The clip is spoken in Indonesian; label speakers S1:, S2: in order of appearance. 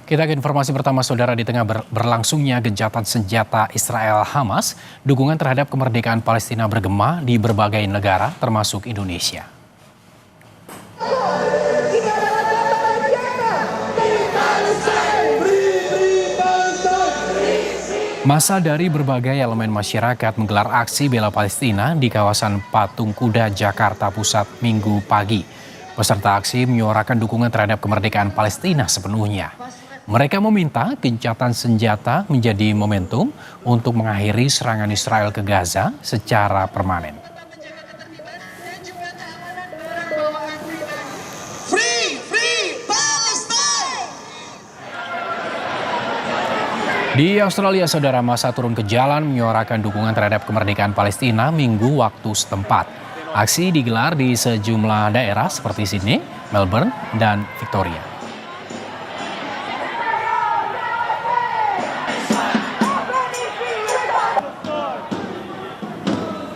S1: Kita ke informasi pertama, saudara. Di tengah berlangsungnya gencatan senjata Israel-Hamas, dukungan terhadap kemerdekaan Palestina bergema di berbagai negara, termasuk Indonesia. Massa dari berbagai elemen masyarakat menggelar aksi bela Palestina di kawasan Patung, Kuda, Jakarta Pusat Minggu pagi. Peserta aksi menyuarakan dukungan terhadap kemerdekaan Palestina sepenuhnya. Mereka meminta gencatan senjata menjadi momentum untuk mengakhiri serangan Israel ke Gaza secara permanen. Di Australia, saudara, massa turun ke jalan menyuarakan dukungan terhadap kemerdekaan Palestina Minggu waktu setempat. Aksi digelar di sejumlah daerah seperti Sydney, Melbourne, dan Victoria.